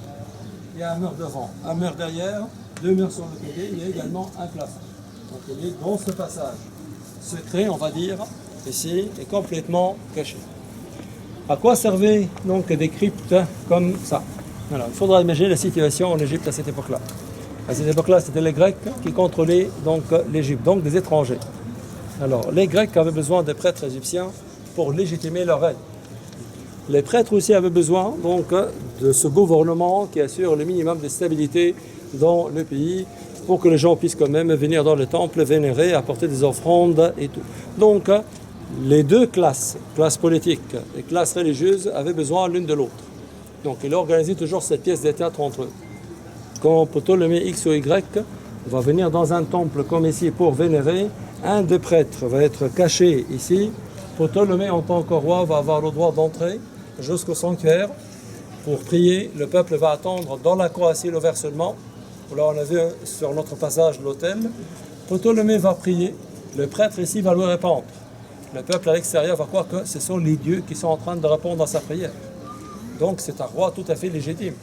Speaker 2: Il y a un mur devant, un mur derrière, 2 murs sur le côté, il y a également un plafond. Donc il est dans ce passage secret, on va dire, ici, est complètement caché. À quoi servaient donc des cryptes comme ça? Alors, il faudra imaginer la situation en Égypte à cette époque-là. À cette époque-là, c'était les Grecs qui contrôlaient donc l'Égypte, donc des étrangers. Alors, les Grecs avaient besoin des prêtres égyptiens pour légitimer leur règne. Les prêtres aussi avaient besoin donc de ce gouvernement qui assure le minimum de stabilité dans le pays pour que les gens puissent quand même venir dans le temple, vénérer, apporter des offrandes et tout. Donc, les deux classes, classe politique et classe religieuse, avaient besoin l'une de l'autre. Donc, il organisait toujours cette pièce de théâtre entre eux. Quand Ptolémée X ou Y va venir dans un temple comme ici pour vénérer, un des prêtres va être caché ici. Ptolémée, en tant que roi, va avoir le droit d'entrer jusqu'au sanctuaire pour prier. Le peuple va attendre dans la cour assis le versement. Là, on a vu sur notre passage l'autel. Ptolémée va prier. Le prêtre ici va lui répondre. Le peuple à l'extérieur va croire que ce sont les dieux qui sont en train de répondre à sa prière. Donc, c'est un roi tout à fait légitime.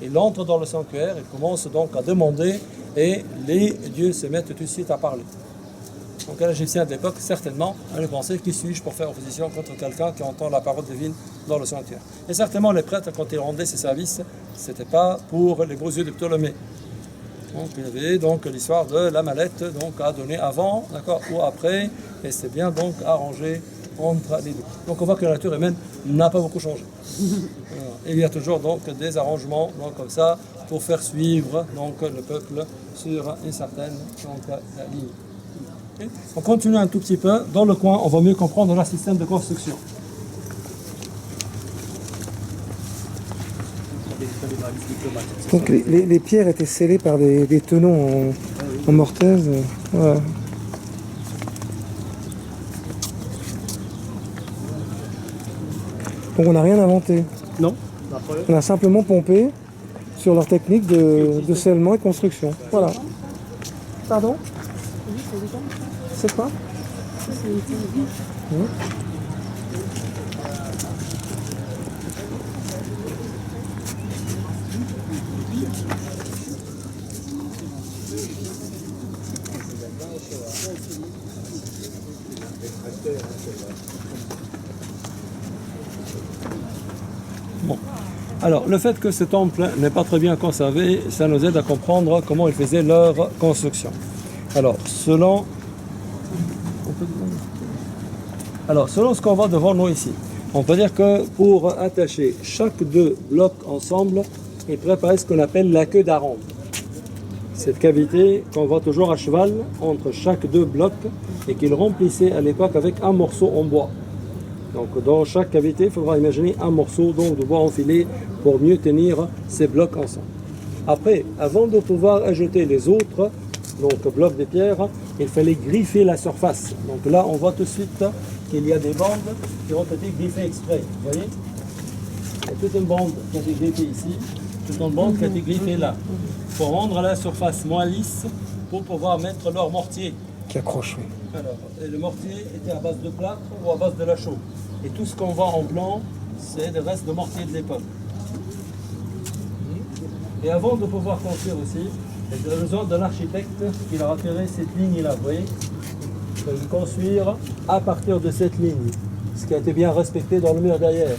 Speaker 2: Il entre dans le sanctuaire, il commence donc à demander et les dieux se mettent tout de suite à parler. Donc, un Égyptien de l'époque, certainement, allait penser qui suis-je pour faire opposition contre quelqu'un qui entend la parole divine dans le sanctuaire. Et certainement, les prêtres, quand ils rendaient ces services, ce n'était pas pour les beaux yeux de Ptolémée. Donc, il y avait donc l'histoire de la mallette donc, à donner avant, d'accord, ou après, et c'était bien donc arrangé entre les deux. Donc, on voit que la nature humaine n'a pas beaucoup changé. Et il y a toujours donc des arrangements donc, comme ça pour faire suivre donc, le peuple sur une certaine donc, ligne. Okay. On continue un tout petit peu. Dans le coin, on va mieux comprendre le système de construction.
Speaker 1: Donc les pierres étaient scellées par des tenons en mortaise. Voilà. Donc on n'a rien inventé.
Speaker 7: Non.
Speaker 1: On a simplement pompé sur leur technique de scellement et de construction. Voilà. Pardon? C'est quoi?
Speaker 2: Bon. Alors, le fait que ce temple n'est pas très bien conservé, ça nous aide à comprendre comment ils faisaient leur construction. Alors, selon ce qu'on voit devant nous ici, on peut dire que pour attacher chaque deux blocs ensemble, ils préparaient ce qu'on appelle la queue d'aronde. Cette cavité qu'on voit toujours à cheval entre chaque deux blocs et qu'ils remplissaient à l'époque avec un morceau en bois. Donc dans chaque cavité, il faudra imaginer un morceau donc, de bois enfilé pour mieux tenir ces blocs ensemble. Après, avant de pouvoir ajouter les autres donc, blocs de pierre, il fallait griffer la surface. Donc là, on voit tout de suite qu'il y a des bandes qui ont été griffées exprès. Vous voyez? Il y a toute une bande qui a été griffée ici, toute une bande qui a été griffée là, pour rendre la surface moins lisse, pour pouvoir mettre leur mortier.
Speaker 1: Qui accroche, oui.
Speaker 2: Alors, et le mortier était à base de plâtre ou à base de la chaux. Et tout ce qu'on voit en blanc, c'est le reste de mortier de l'époque. Et avant de pouvoir construire aussi, il y a besoin d'un architecte qui leur a tiré cette ligne-là, vous voyez. Il fallait construire à partir de cette ligne, ce qui a été bien respecté dans le mur derrière.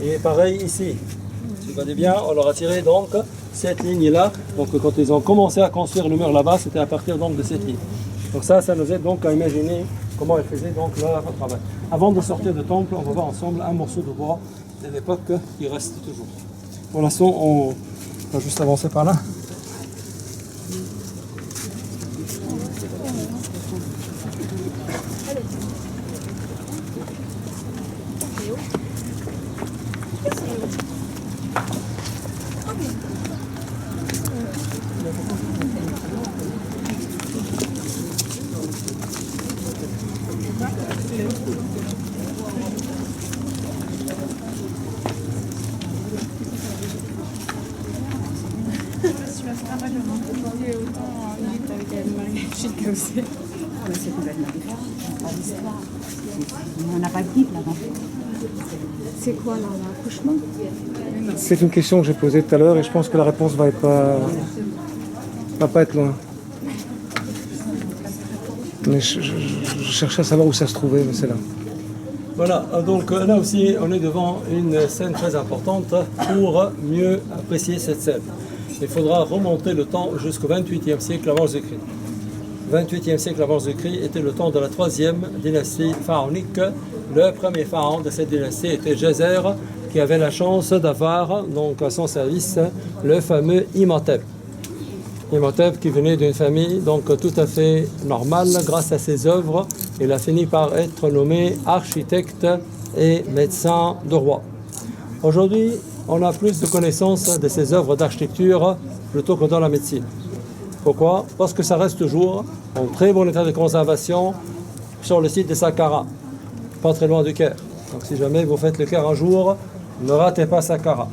Speaker 2: Et pareil ici. Si vous voyez bien, on leur a tiré donc cette ligne-là. Donc quand ils ont commencé à construire le mur là-bas, c'était à partir donc de cette ligne. Donc ça nous aide donc à imaginer comment ils faisaient donc leur travail. Avant de sortir du temple, on va voir ensemble un morceau de bois de l'époque qui reste toujours. Pour l'instant, on va juste avancer par là.
Speaker 5: Il y a autant en Égypte avec Al-Mariachid que aussi.
Speaker 6: Mais c'est complètement différent. Pas l'histoire. On n'a pas de Bible là-bas. C'est quoi là, l'accouchement?
Speaker 1: C'est une question que j'ai posée tout à l'heure et je pense que la réponse va pas être loin. Mais je cherchais à savoir où ça se trouvait, mais c'est là.
Speaker 2: Voilà, donc là aussi, on est devant une scène très importante pour mieux apprécier cette scène. Il faudra remonter le temps jusqu'au 28e siècle avant Jésus-Christ. 28e siècle avant Jésus-Christ était le temps de la troisième dynastie pharaonique. Le premier pharaon de cette dynastie était Djeser, qui avait la chance d'avoir donc à son service le fameux Imhotep. Imhotep qui venait d'une famille donc tout à fait normale grâce à ses œuvres. Il a fini par être nommé architecte et médecin de roi. Aujourd'hui, on a plus de connaissances de ses œuvres d'architecture plutôt que dans la médecine. Pourquoi? Parce que ça reste toujours en très bon état de conservation sur le site de Saqqara, pas très loin du Caire. Donc si jamais vous faites le Caire un jour, ne ratez pas Saqqara.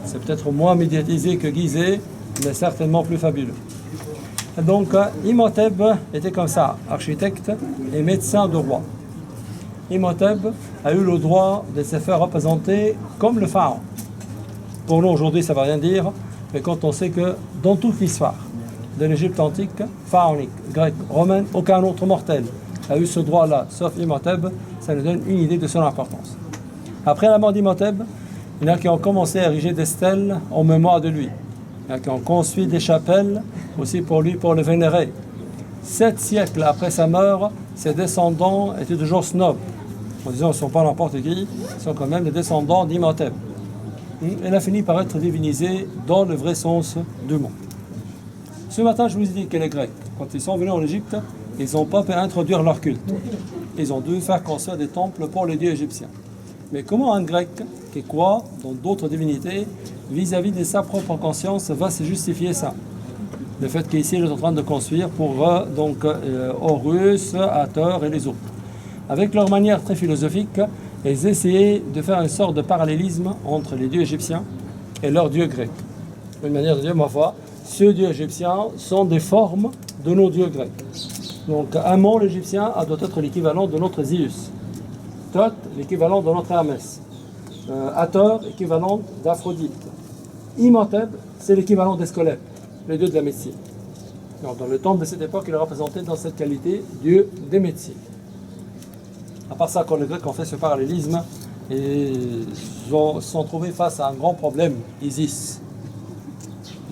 Speaker 2: C'est peut-être moins médiatisé que Gizeh, mais certainement plus fabuleux. Donc Imhotep était comme ça, architecte et médecin de roi. Imhotep a eu le droit de se faire représenter comme le pharaon. Pour nous aujourd'hui ça ne va rien dire, mais quand on sait que dans toute l'histoire de l'Égypte antique, pharaonique, grecque, romaine, aucun autre mortel a eu ce droit-là, sauf Imhotep, ça nous donne une idée de son importance. Après la mort d'Imhotep, il y en a qui ont commencé à ériger des stèles en mémoire de lui. Il y en a qui ont construit des chapelles aussi pour lui, pour le vénérer. 7 siècles après sa mort, ses descendants étaient toujours snobs. En disant, ils ne sont pas n'importe qui, ils sont quand même les descendants d'Imhotep. Elle a fini par être divinisée dans le vrai sens du mot. Ce matin, je vous ai dit que les Grecs, quand ils sont venus en Égypte, ils n'ont pas pu introduire leur culte. Ils ont dû faire construire des temples pour les dieux égyptiens. Mais comment un Grec qui croit dans d'autres divinités, vis-à-vis de sa propre conscience, va se justifier ça? Le fait qu'ici, ils sont en train de construire pour Horus, Hathor et les autres. Avec leur manière très philosophique, ils essayaient de faire une sorte de parallélisme entre les dieux égyptiens et leurs dieux grecs. Une manière de dire, ma foi, ces dieux égyptiens sont des formes de nos dieux grecs. Donc, Amon, l'égyptien, doit être l'équivalent de notre Zeus. Thoth, l'équivalent de notre Hermès. Hathor, équivalent d'Aphrodite. Imhotep, c'est l'équivalent d'Escolope, le dieu de la médecine. Donc, dans le temple de cette époque, il est représenté dans cette qualité, dieu des médecines. À part ça, quand les Grecs ont fait ce parallélisme, ils se sont trouvés face à un grand problème, Isis.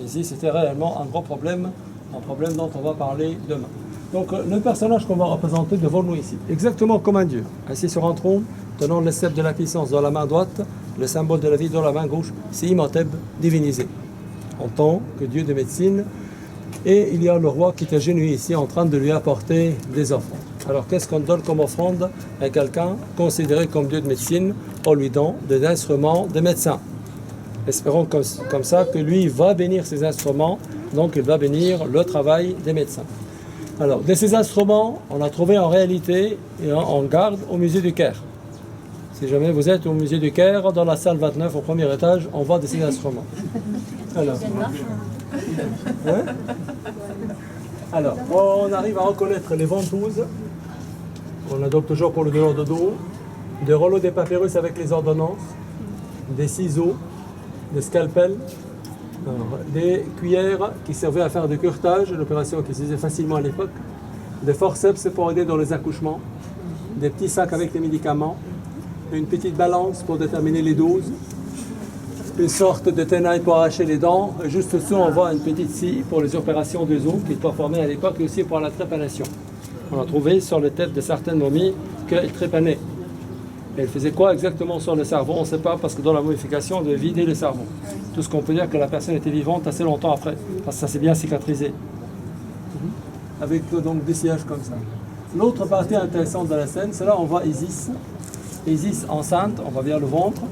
Speaker 2: Isis était réellement un gros problème, un problème dont on va parler demain. Donc le personnage qu'on va représenter devant nous ici, exactement comme un dieu, assis sur un trône, tenant le sceptre de la puissance dans la main droite, le symbole de la vie dans la main gauche, c'est Imhotep divinisé, en tant que dieu de médecine. Et il y a le roi qui est agenouillé ici en train de lui apporter des offrandes. Alors qu'est-ce qu'on donne comme offrande à quelqu'un considéré comme dieu de médecine? On lui donne des instruments de médecin. Espérons comme ça que lui va bénir ces instruments, donc il va bénir le travail des médecins. Alors, de ces instruments, on a trouvé en réalité et en garde au musée du Caire. Si jamais vous êtes au musée du Caire, dans la salle 29 au premier étage, on voit de ces instruments. Alors, on arrive à reconnaître les ventouses. On a donc toujours pour le douleur de dos, des rouleaux de papyrus avec les ordonnances, des ciseaux, des scalpels, des cuillères qui servaient à faire du curetage, une opération qui se faisait facilement à l'époque, des forceps pour aider dans les accouchements, des petits sacs avec les médicaments, une petite balance pour déterminer les doses, une sorte de tenaille pour arracher les dents. Juste dessous, on voit une petite scie pour les opérations des os qui étaient formées à l'époque et aussi pour la trépanation. On a trouvé sur les têtes de certaines momies qu'elles trépanaient. Et elles faisaient quoi exactement sur le cerveau? On ne sait pas, parce que dans la momification, on devait vider le cerveau. Tout ce qu'on peut dire que la personne était vivante assez longtemps après, parce que ça s'est bien cicatrisé. Avec donc des sièges comme ça. L'autre partie intéressante de la scène, c'est là on voit Isis. Isis enceinte, on va vers le ventre,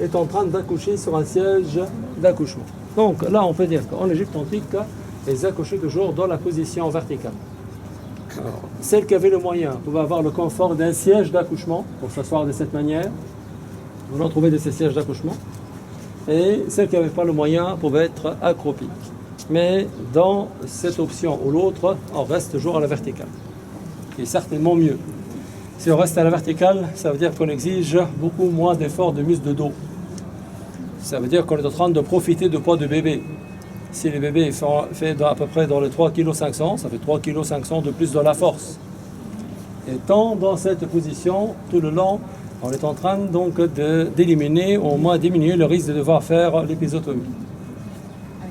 Speaker 2: est en train d'accoucher sur un siège d'accouchement. Donc là, on peut dire qu'en Égypte antique, ils accouchaient toujours dans la position verticale. Alors, celle qui avait le moyen pouvait avoir le confort d'un siège d'accouchement pour s'asseoir de cette manière. Vous en trouvez de ces sièges d'accouchement. et celles qui n'avaient pas le moyen pouvaient être accroupies. Mais dans cette option ou l'autre, on reste toujours à la verticale, qui est certainement mieux. Si on reste à la verticale, ça veut dire qu'on exige beaucoup moins d'efforts de muscles de dos. Ça veut dire qu'on est en train de profiter du poids du bébé. Si le bébé fait à peu près dans les 3,5 kg, ça fait 3,5 kg de plus de la force. Étant dans cette position, tout le long, on est en train donc d'éliminer, ou au moins diminuer le risque de devoir faire l'épisotomie.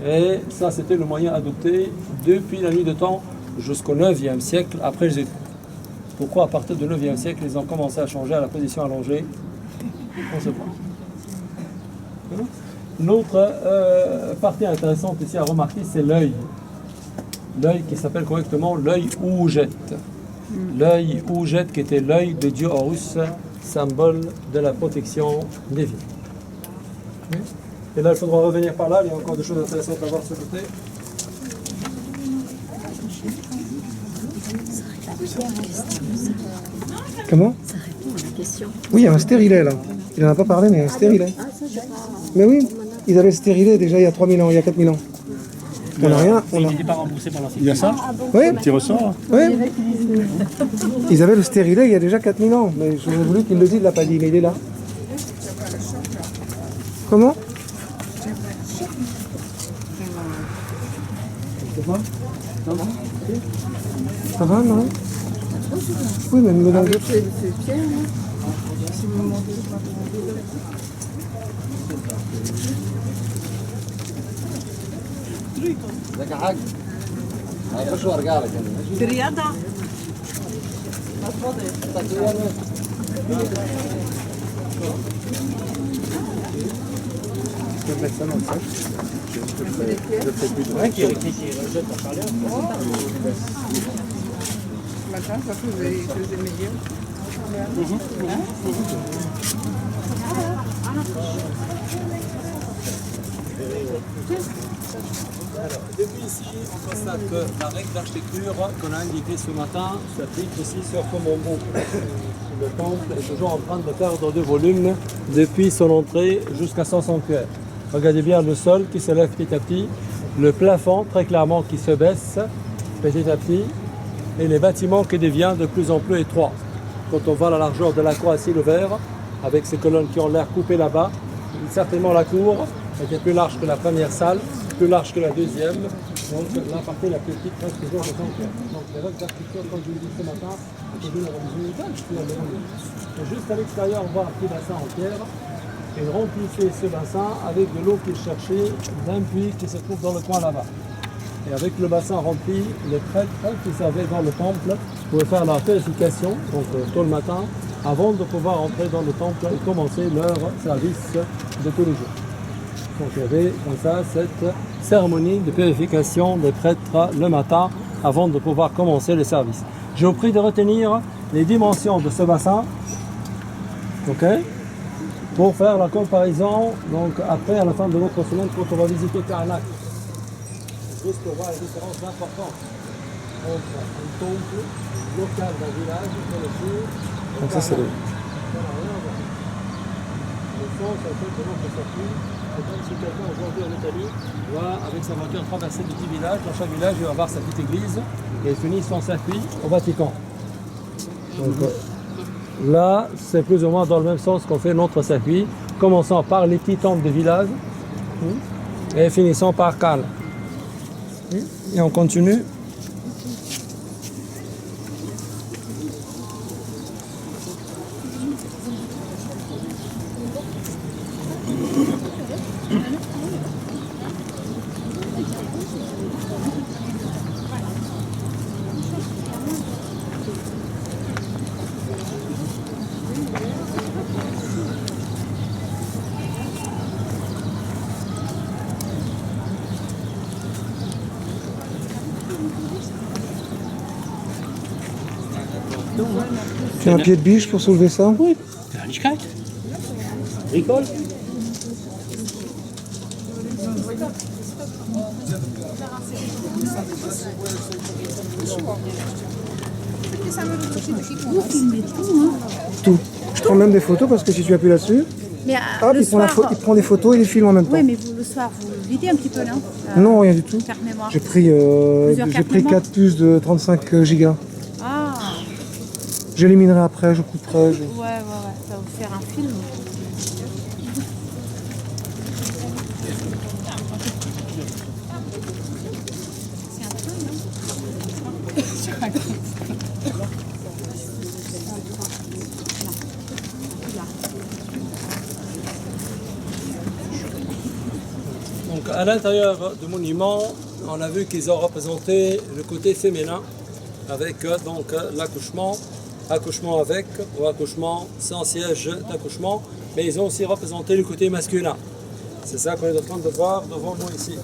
Speaker 2: Et ça, c'était le moyen adopté depuis la nuit de temps jusqu'au 9e siècle après Jésus. Pourquoi à partir du 9e siècle, ils ont commencé à changer à la position allongée? On se voit. L'autre partie intéressante ici à remarquer, c'est l'œil. L'œil qui s'appelle correctement l'œil Oujet. L'œil Oujet qui était l'œil de dieu Horus, symbole de la protection des vies. Et là, il faudra revenir par là, il y a encore des choses intéressantes à voir de ce côté.
Speaker 1: Comment?
Speaker 6: Ça répond à la question.
Speaker 1: Oui, il y a un stérilet là. Il n'en a pas parlé, mais il y a un stérilet. Mais oui, ils avaient le stérilet déjà il y a 3000 ans, il y a 4000 ans. On n'a rien.
Speaker 7: Il n'était pas remboursé par l'ancien.
Speaker 10: Il y a ça?
Speaker 1: Oui,
Speaker 10: Petit ressort?
Speaker 1: oui. Ils avaient le stérilet il y a déjà 4000 ans. Mais j'aurais voulu qu'il le dise, il ne l'a pas dit, mais il est là. Comment? Ça va, non? Oui, mais nous l'avons.
Speaker 4: ازيك يا حاج؟ هيخش وارجع لك يعني.
Speaker 5: في الرياضة
Speaker 2: Depuis ici, on constate que la règle d'architecture qu'on a indiquée ce matin s'applique aussi sur Komombo. Le temple est toujours en train de perdre de volume depuis son entrée jusqu'à son sanctuaire. Regardez bien le sol qui se lève petit à petit, le plafond très clairement qui se baisse petit à petit et les bâtiments qui deviennent de plus en plus étroits. Quand on voit la largeur de la cour à ciel ouvert, avec ces colonnes qui ont l'air coupées là-bas, certainement la cour était plus large que la première salle, plus large que la deuxième, donc la partie la plus petite reste toujours le sanctuaire. Donc les règles d'architecture, comme je vous le dis ce matin, c'est une religion. Juste à l'extérieur, on voit un petit bassin en pierre, et remplissez ce bassin avec de l'eau qu'ils cherchaient d'un puits qui se trouve dans le coin là-bas. Et avec le bassin rempli, les prêtres qui servaient dans le temple pouvaient faire leur purification, donc tôt le matin, avant de pouvoir entrer dans le temple et commencer leur service de tous les jours. Donc il y avait comme ça cette cérémonie de purification des prêtres le matin avant de pouvoir commencer le service. Je vous prie de retenir les dimensions de ce bassin, ok, pour faire la comparaison donc après à la fin de notre semaine quand on va visiter Karnak. Juste pour voir les différences importantes entre un temple local d'un village et le sud.
Speaker 1: Donc ça c'est le...
Speaker 2: Le sens en fait de notre circuit, c'est comme si quelqu'un aujourd'hui en Italie va avec sa voiture traverser des petits villages. Dans chaque village, il va avoir sa petite église et il finit son circuit au Vatican. Donc là, c'est plus ou moins dans le même sens qu'on fait notre circuit, commençant par les petits temples des villages et finissant par Cal. Et on continue.
Speaker 1: Tu as un pied de biche pour soulever ça?
Speaker 7: Oui, Kleinigkeit. Bricole.
Speaker 1: Tout. Je prends même des photos parce que si tu appuies là-dessus,
Speaker 6: Mais
Speaker 1: Hop,
Speaker 6: le soir,
Speaker 1: il prend des photos et les filme en même temps.
Speaker 6: oui, mais vous, le soir, vous videz un petit peu, non
Speaker 1: Non, rien du tout.
Speaker 6: Carte mémoire.
Speaker 1: J'ai pris,
Speaker 6: cartes mémoire
Speaker 1: 4 puces de 35 gigas.
Speaker 6: Ah,
Speaker 1: J'éliminerai après, je couperai.
Speaker 6: ouais, ça va vous faire un film. C'est un peu, non?
Speaker 2: Donc à l'intérieur du monument, on a vu qu'ils ont représenté le côté féminin avec l'accouchement, accouchement avec ou accouchement sans siège d'accouchement, mais ils ont aussi représenté le côté masculin. C'est ça qu'on est en train de voir devant nous ici.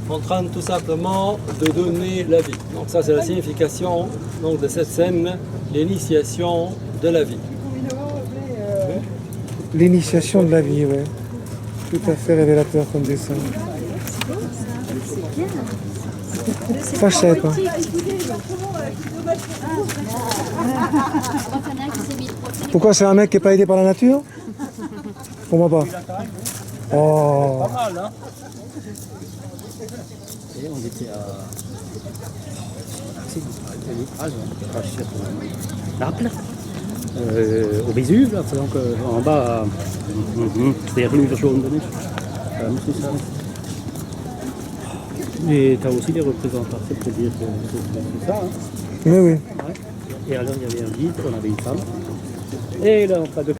Speaker 2: En train tout simplement de donner la vie. Donc ça c'est la signification donc, de cette scène, l'initiation de la vie.
Speaker 1: L'initiation de la vie, ouais. Tout à fait révélateur comme dessin. Ça, je savais pas. Pourquoi c'est un mec qui n'est pas aidé par la nature? Pour moi pas. Oh.
Speaker 7: Pas mal, hein. Et on était à Naples, au Vésuve, là, donc en bas, vers l'Urjaune de Neige. C'est ça. Et tu as aussi des représentations pour dire que c'est ça. Hein.
Speaker 1: Oui, oui.
Speaker 7: Ouais. Et alors il y avait un guide, on avait une femme. Et là, en pas de